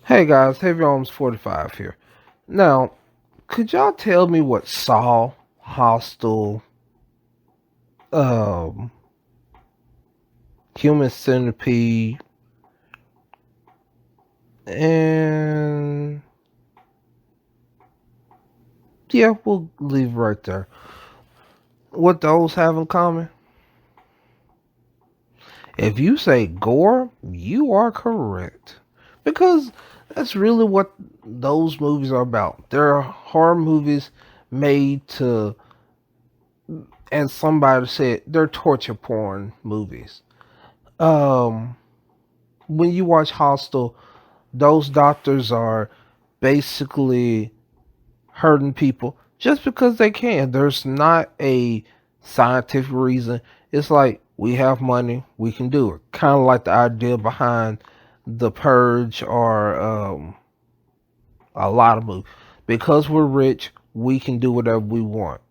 Hey guys, Heavy Arms 45 here. Now, could y'all tell me what Saw, Hostel, um, Human Centipede, and yeah, we'll leave right there. What those have in common? If you say gore, you are correct. Because that's really what those movies are about. They're horror movies made to, as somebody said, they're torture porn movies. Um, when you watch Hostel, those doctors are basically hurting people just because they can. There's not a scientific reason. It's like we have money, we can do it. Kind of like the idea behind The Purge or a lot of movies. Because we're rich, we can do whatever we want.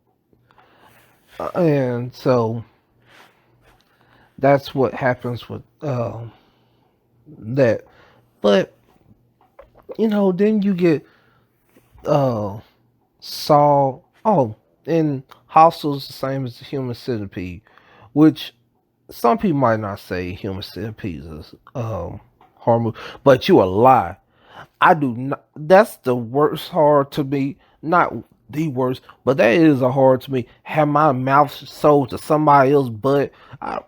And so that's what happens with that. But, then you get uh, Saw. Oh, and Hostel's the same as the Human Centipede, which some people might not say Human Centipede is horror movie, but you a lie. I do not. That's the worst horror to me. Not the worst, but that is a horror to me. Have my mouth sold to somebody else, but I,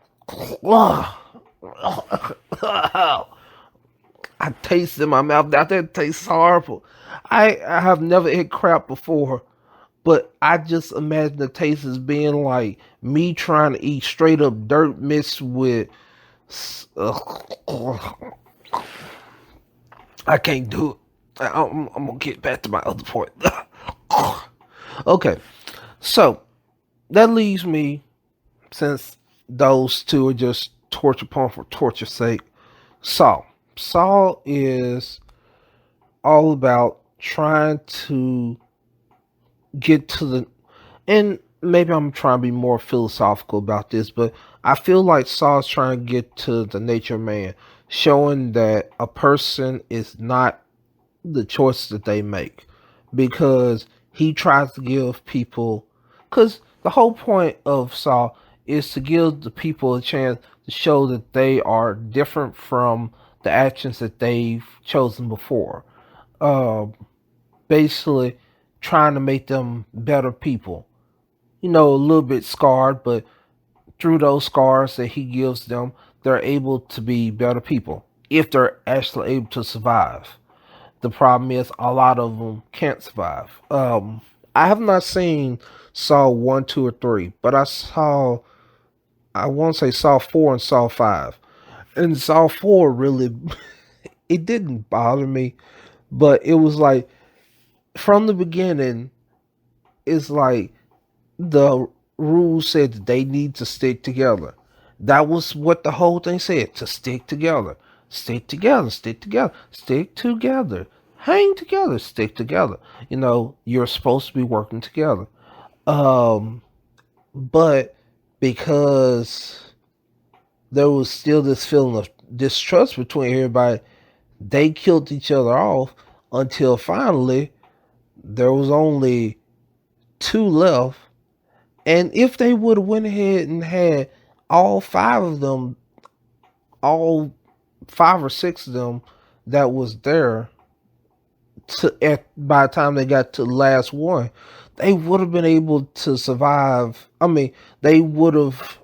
I taste in my mouth. That tastes horrible. I have never ate crap before, but I just imagine the taste as being like me trying to eat straight up dirt mixed with. Uh, I can't do it. I'm gonna get back to my other point. Okay, so that leaves me, since those two are just torture porn for torture's sake. Saw. Saw is all about trying to get to the, and maybe I'm trying to be more philosophical about this, but I feel like Saw is trying to get to the nature of man, showing that a person is not the choices that they make, because he tries to give people, because the whole point of Saw is to give the people a chance to show that they are different from the actions that they've chosen before. Uh, Basically, trying to make them better people. A little bit scarred, but through those scars that he gives them, they're able to be better people if they're actually able to survive. The problem is a lot of them can't survive. I have not seen Saw 1, 2, or 3, but I want to say Saw 4 and Saw 5. And Saw 4 really, it didn't bother me, but it was like, from the beginning, it's like the rules said that they need to stick together. That was what the whole thing said, to stick together. Stick together, stick together, stick together. Hang together, stick together. You're supposed to be working together. Um, but because there was still this feeling of distrust between everybody, they killed each other off until finally there was only two left. And if they would have went ahead and had all five of them, all five or six of them that was there, by the time they got to the last one, they would have been able to survive. I mean, they would have,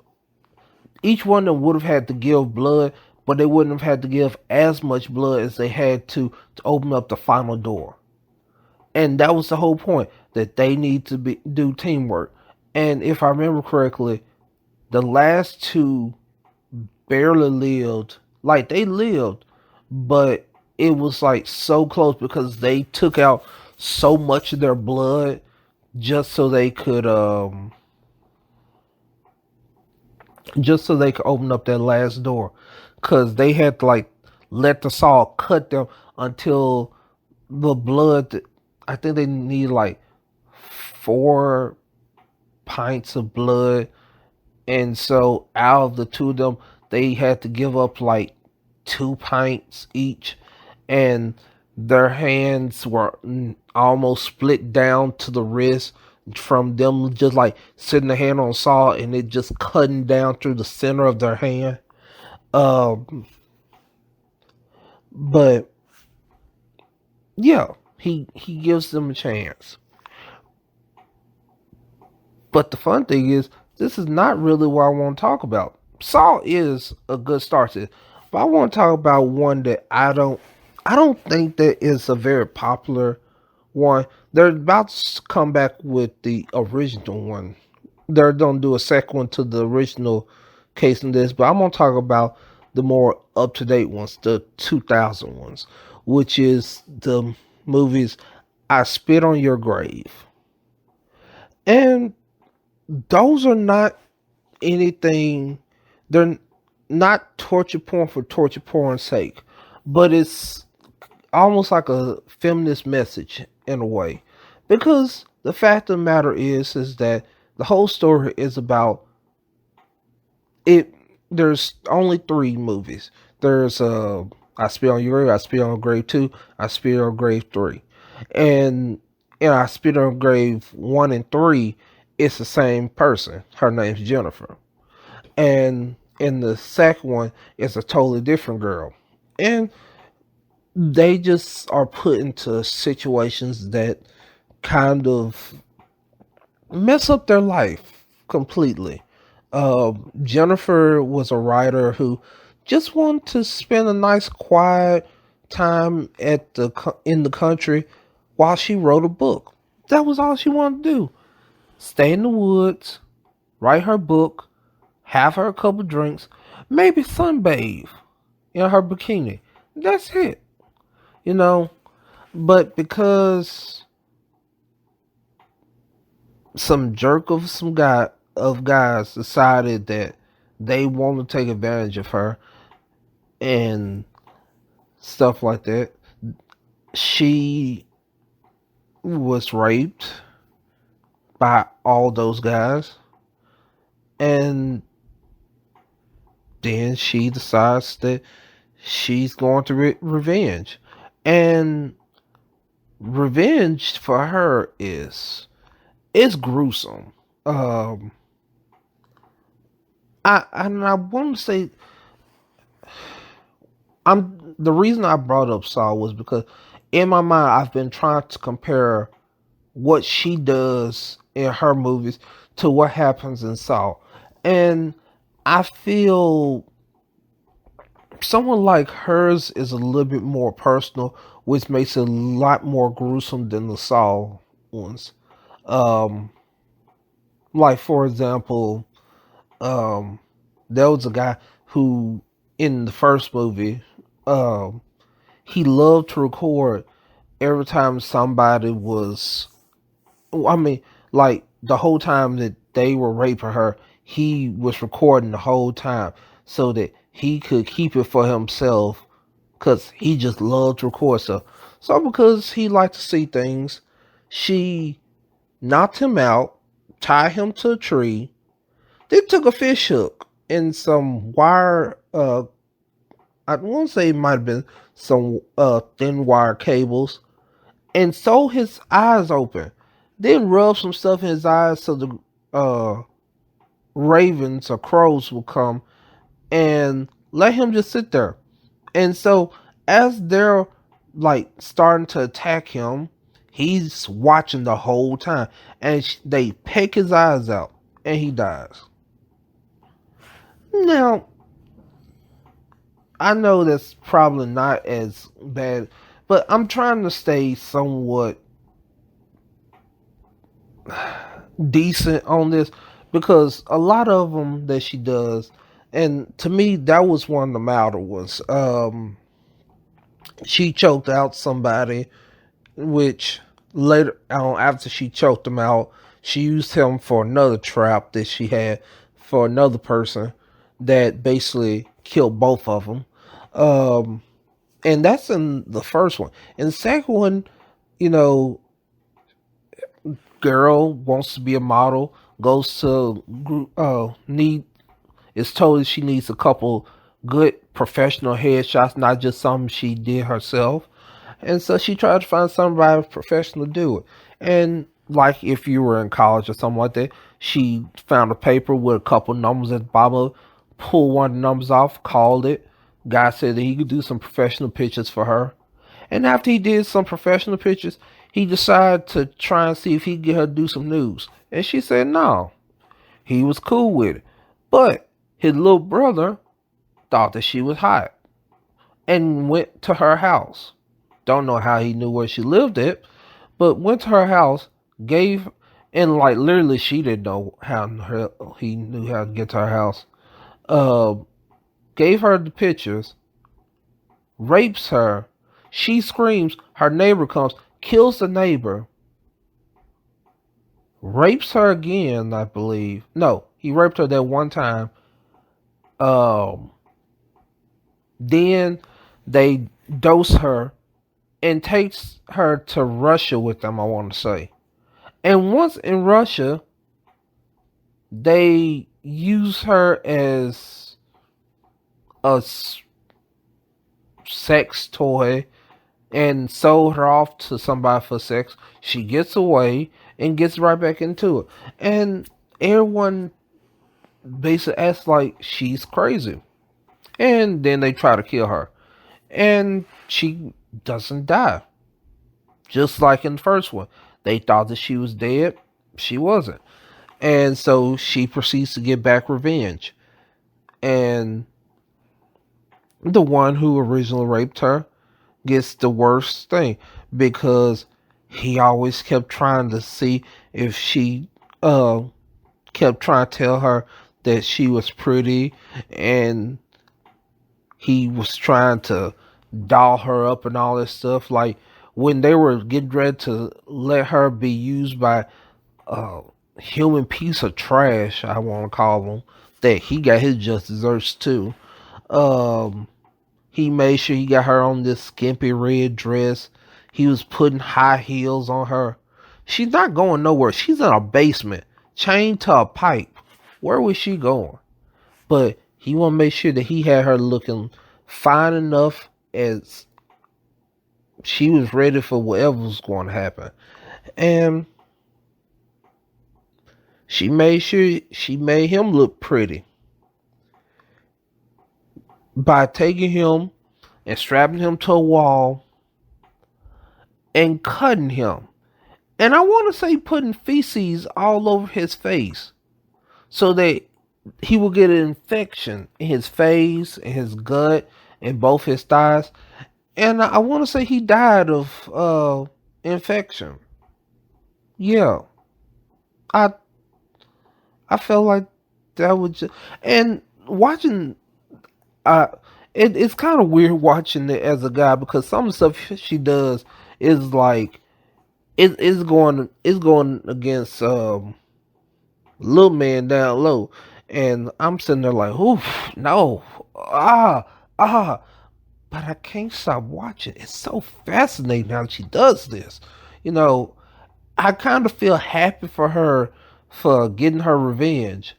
each one of them would have had to give blood, but they wouldn't have had to give as much blood as they had to open up the final door. And that was the whole point, that they need to do teamwork. And if I remember correctly, the last two barely lived. Like, they lived, but it was like so close because they took out so much of their blood just so they could open up that last door, because they had to like let the saw cut them until the blood, I think they need like 4 pints of blood. And so out of the two of them, they had to give up like 2 pints each. And Their hands were almost split down to the wrist from them just like sitting the hand on saw and it just cutting down through the center of their hand. Um, but yeah, he gives them a chance. But the fun thing is, this is not really what I want to talk about. Saw is a good start to it, but I want to talk about one that I don't think that is a very popular one. They're about to come back with the original one. They're gonna do a second one to the original case in this, but I'm gonna talk about the more up to date ones, the 2000 ones, which is the movies I Spit on Your Grave. And those are not anything, they're not torture porn for torture porn's sake, but it's almost like a feminist message in a way. Because the fact of the matter is that the whole story is about it. There's only three movies. There's I Spit on Your Grave, I Spit on Grave 2, I Spit on Grave 3. And I Spit on Grave 1 and 3, it's the same person. Her name's Jennifer. And in the second one, it's a totally different girl. And they just are put into situations that kind of mess up their life completely. Jennifer was a writer who just wanted to spend a nice, quiet time in the country while she wrote a book. That was all she wanted to do. Stay in the woods, write her book, have her a couple drinks, maybe sunbathe in her bikini. That's it, you know. But because some jerk of some guys decided that they want to take advantage of her and stuff like that, she was raped by all those guys, and then she decides that she's going to revenge, and revenge for her is it's gruesome. Um, I want to say I'm the reason I brought up Saw was because in my mind I've been trying to compare what she does in her movies to what happens in Saw, and I feel someone like hers is a little bit more personal, which makes it a lot more gruesome than the Saw ones. Um, like for example, um, there was a guy who in the first movie, um, he loved to record every time somebody was. I mean, like the whole time that they were raping her, he was recording the whole time so that he could keep it for himself because he just loved to record stuff. So because he liked to see things, she knocked him out, tied him to a tree. They took a fish hook and some wire. I want to say it might have been some thin wire cables, and sew his eyes open. Then rub some stuff in his eyes so the uh, ravens or crows will come and let him just sit there. And so as they're like starting to attack him, he's watching the whole time, and they peck his eyes out, and he dies. Now I know that's probably not as bad, but I'm trying to stay somewhat decent on this because a lot of them that she does, and to me that was one of the milder ones. She choked out somebody, which later on after she choked him out, she used him for another trap that she had for another person that basically killed both of them. Um, and that's in the first one. In the second one, you know, girl wants to be a model, goes to need is told she needs a couple good professional headshots, not just something she did herself. And so she tried to find somebody professional to do it. And like if you were in college or something like that, she found a paper with a couple numbers at the bottom, pulled one of the numbers off, called it. Guy said that he could do some professional pictures for her. And after he did some professional pictures, he decided to try and see if he could get her to do some news. And she said no. He was cool with it. But his little brother thought that she was hot and went to her house. Don't know how he knew where she lived at, but went to her house, gave, and like literally she didn't know how he knew how to get to her house. Uh, Gave her the pictures, rapes her. She screams. Her neighbor comes, kills the neighbor, rapes her again. I believe no, he raped her that one time. Um, then they dose her and takes her to Russia with them, I want to say. And once in Russia, they use her as a sex toy and sold her off to somebody for sex. She gets away and gets right back into it. And everyone basically acts like she's crazy. And then they try to kill her. And she doesn't die. Just like in the first one. They thought that she was dead. She wasn't. And so she proceeds to get back revenge. And the one who originally raped her gets the worst thing because he always kept trying to see if she kept trying to tell her that she was pretty, and he was trying to doll her up and all this stuff. Like when they were getting ready to let her be used by a human piece of trash, I want to call him, that he got his just desserts too. He made sure he got her on this skimpy red dress. He was putting high heels on her. She's not going nowhere. She's in a basement, chained to a pipe. Where was she going? But he want to make sure that he had her looking fine enough as she was ready for whatever was going to happen. And she made sure she made him look pretty by taking him and strapping him to a wall and cutting him. And I want to say putting feces all over his face so that he will get an infection in his face, in his gut, in both his thighs. And I want to say he died of infection. Yeah. I I felt like that would just, and watching uh it's kind of weird watching it as a guy because some of the stuff she does is like it's going against little man down low, and I'm sitting there like, oof, no, ah, ah, but I can't stop watching. It's so fascinating how she does this. You know, I kind of feel happy for her for getting her revenge,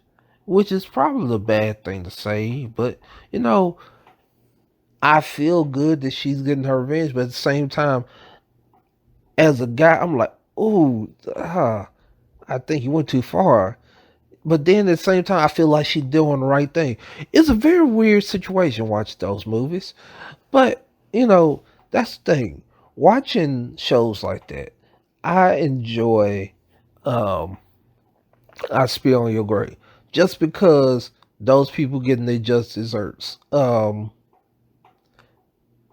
which is probably a bad thing to say, but you know, I feel good that she's getting her revenge, but at the same time, as a guy, I'm like, ooh, I think you went too far. But then at the same time, I feel like she's doing the right thing. It's a very weird situation watching those movies. But, you know, that's the thing. Watching shows like that, I enjoy I Spill on Your Grave. Just because those people getting their just desserts.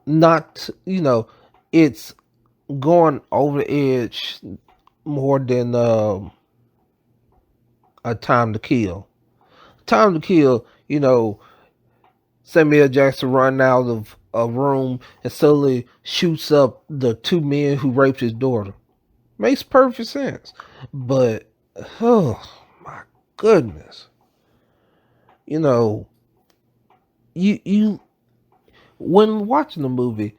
Not, you know, it's going over the edge more than a Time to Kill. Time to Kill, you know, Samuel Jackson running out of a room and suddenly shoots up the two men who raped his daughter. Makes perfect sense. But, oh my goodness. You know, you when watching the movie,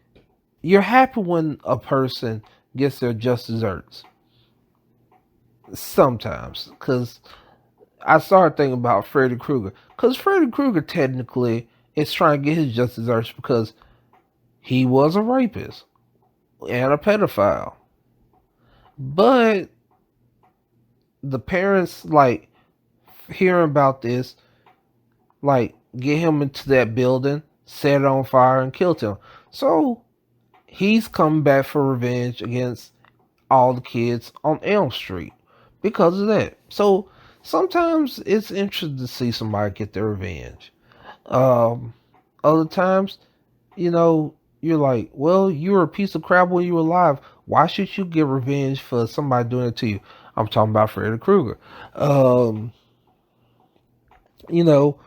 you're happy when a person gets their just desserts. Sometimes, because I started thinking about Freddy Krueger. Because Freddy Krueger technically is trying to get his just desserts because he was a rapist. and a pedophile. But the parents, like, hearing about this, like, get him into that building, set it on fire, and killed him. So he's coming back for revenge against all the kids on Elm Street because of that. So sometimes it's interesting to see somebody get their revenge. Um, Other times, you know, you're like, well, you were a piece of crap when you were alive. Why should you get revenge for somebody doing it to you? I'm talking about Freddy Krueger. Um, you know,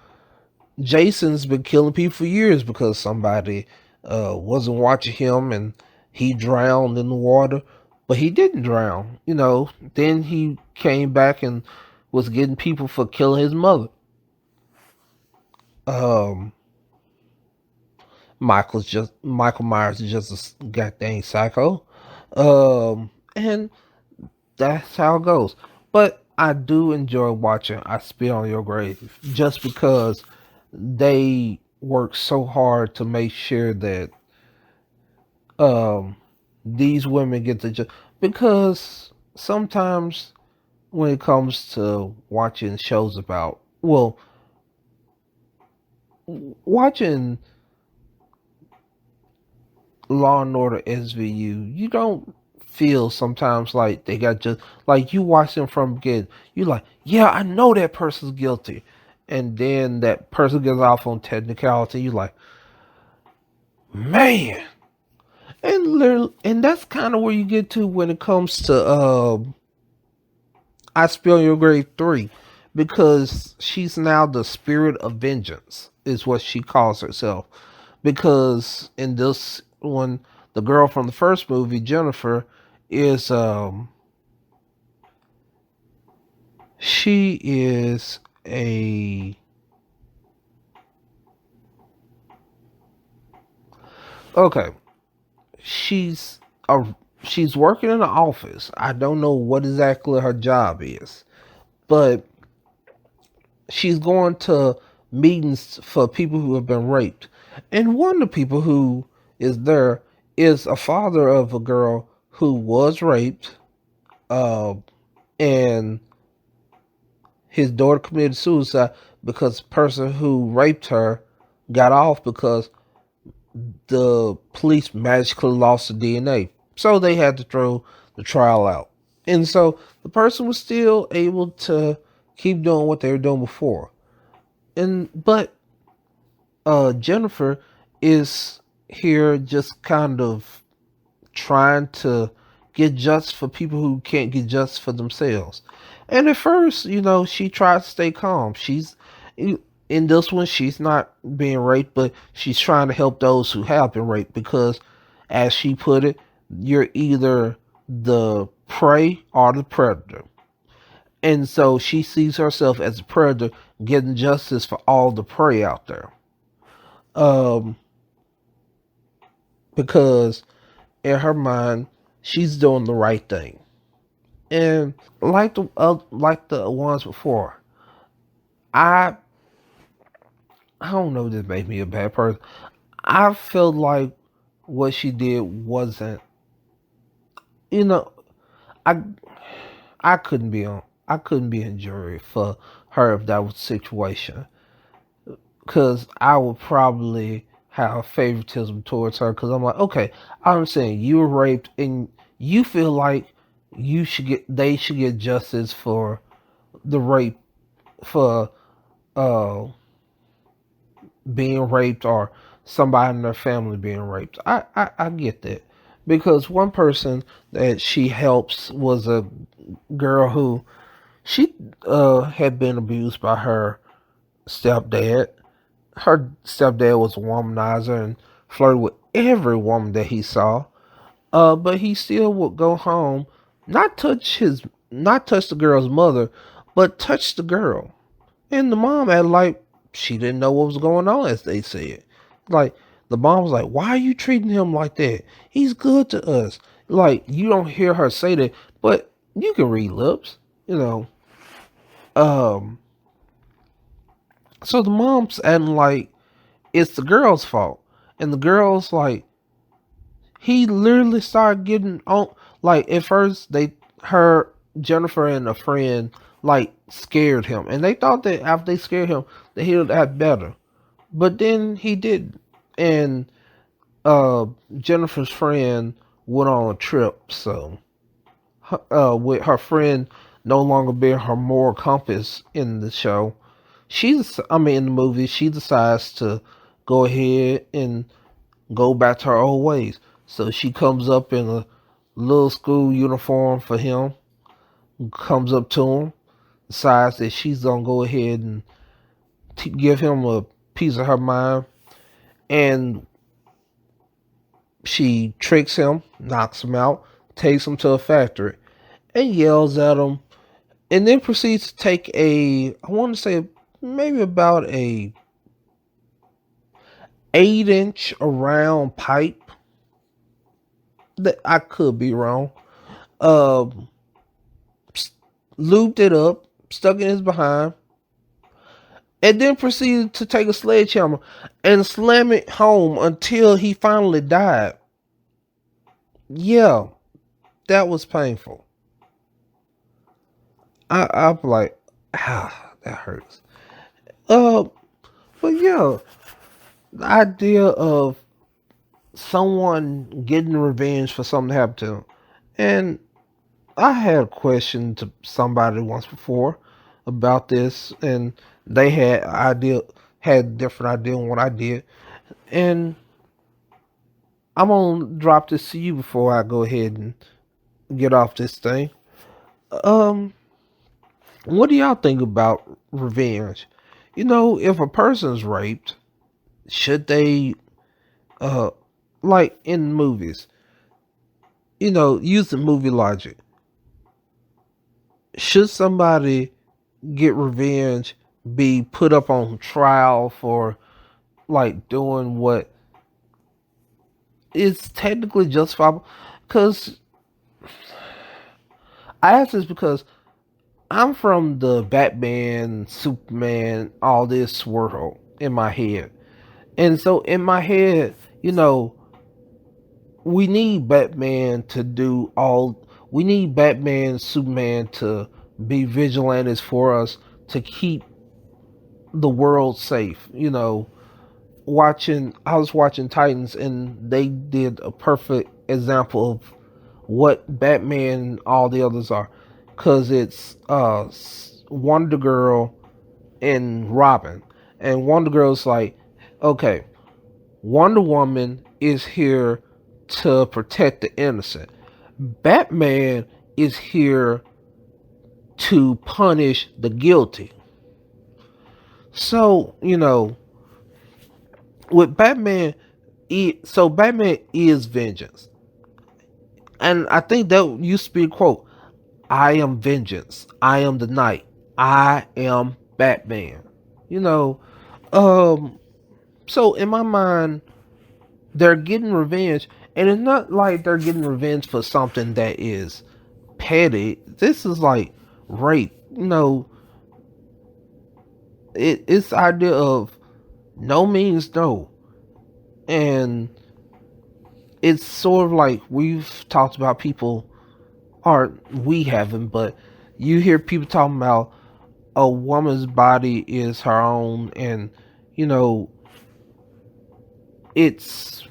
Jason's been killing people for years because somebody wasn't watching him and he drowned in the water, but he didn't drown. Then he came back and was getting people for killing his mother. Um, Michael Myers is just a goddamn psycho, and that's how it goes. But I do enjoy watching I Spit on Your Grave just because they work so hard to make sure that um, these women get the because sometimes when it comes to watching shows about, well, watching Law and Order SVU, you don't feel sometimes like they got just like you watch them from beginning. You like, yeah, I know that person's guilty, and then that person gets off on technicality. You like, man, and that's kind of where you get to when it comes to I Spill Your Grave 3, because she's now the spirit of vengeance is what she calls herself, because in this one, the girl from the first movie, Jennifer, is she is a okay, she's a she's working in an office. I don't know what exactly her job is, but she's going to meetings for people who have been raped. And one of the people who is there is a father of a girl who was raped, uh, and his daughter committed suicide because the person who raped her got off because the police magically lost the DNA. So they had to throw the trial out. And so the person was still able to keep doing what they were doing before. But Jennifer is here just kind of trying to get justice for people who can't get justice for themselves. And at first, she tries to stay calm. She's in this one, she's not being raped, but she's trying to help those who have been raped because, as she put it, you're either the prey or the predator. And so she sees herself as a predator, getting justice for all the prey out there. Um, because in her mind, she's doing the right thing. And like the ones before, I I don't know if this made me a bad person. I felt like what she did wasn't, you know, I I couldn't be in jury for her if that was the situation, because I would probably have favoritism towards her because I'm like, okay, I'm saying you were raped and you feel like they should get justice for the rape, for uh being raped, or somebody in their family being raped. I get that, because one person that she helps was a girl who she had been abused by her stepdad. Her stepdad was a womanizer and flirted with every woman that he saw. But he still would go home, not touch not touch the girl's mother, but touch the girl. And the mom had like she didn't know what was going on, as they said. Like the mom was like, "Why are you treating him like that? He's good to us." Like you don't hear her say that, but you can read lips, you know. Um, so the mom's acting like it's the girl's fault, and the girl's like, He literally started getting on. Like at first, Jennifer and a friend like scared him, and they thought that after they scared him, that he would act better. But then he didn't, and Jennifer's friend went on a trip, so with her friend no longer being her moral compass in the show, in the movie, she decides to go ahead and go back to her old ways. So she comes up in a little school uniform for him, comes up to him, decides that she's gonna go ahead and give him a piece of her mind, and she tricks him, knocks him out, takes him to a factory, and yells at him, and then proceeds to take I want to say maybe about a 8-inch around pipe. That I could be wrong. Um, Looped it up, stuck in his behind, and then proceeded to take a sledgehammer and slam it home until he finally died. Yeah, that was painful. I'm like, that hurts. Uh, but yeah, the idea of someone getting revenge for something that happened to them. And I had a question to somebody once before about this, and they had a different idea on what I did. And I'm gonna drop this to you before I go ahead and get off this thing. Um, what do y'all think about revenge? If a person's raped, should they, uh, like in movies, use the movie logic. Should somebody get revenge, be put up on trial for like doing what is technically justifiable? Because I ask this because I'm from the Batman, Superman, all this world in my head. And so in my head, we need Batman to do all. We need Batman, Superman to be vigilantes for us to keep the world safe. I was watching Titans, and they did a perfect example of what Batman and all the others are, because it's Wonder Girl and Robin, and Wonder Girl's like, okay, Wonder Woman is here to protect the innocent. Batman is here to punish the guilty. So, with Batman, Batman is vengeance. And I think that used to be a quote: I am vengeance. I am the night. I am Batman. You know, so in my mind, they're getting revenge, and it's not like they're getting revenge for something that is petty. This is like rape. It's the idea of no means no, and it's sort of like we've talked about people, or we haven't, but you hear people talking about a woman's body is her own, and you know it's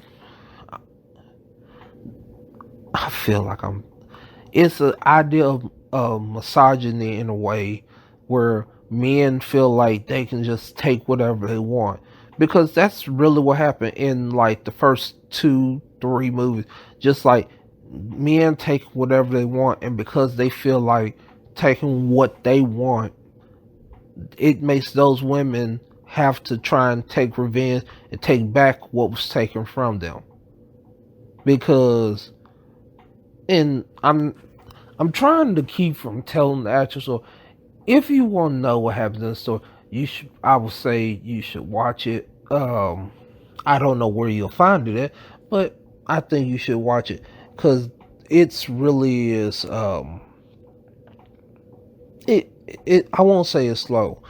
I feel like it's an idea of misogyny in a way where men feel like they can just take whatever they want, because that's really what happened in like the first 2-3 movies. Just like men take whatever they want, and because they feel like taking what they want, it makes those women have to try and take revenge and take back what was taken from them. Because and I'm trying to keep from telling the actual story. If you want to know what happens in the story, I would say you should watch it. I don't know where you'll find it at, but I think you should watch it, because it's really is. It I won't say it's slow.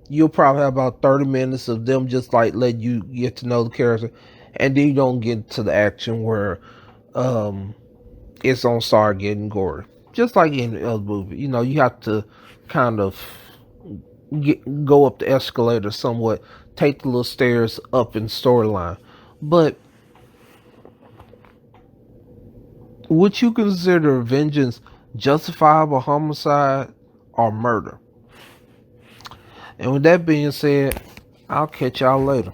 You'll probably have about 30 minutes of them just like let you get to know the character, and then you don't get to the action where um, it's gonna start getting gory. Just like in the other movie, you have to kind of go up the escalator somewhat, take the little stairs up in storyline. But would you consider vengeance justifiable homicide or murder? And with that being said, I'll catch y'all later.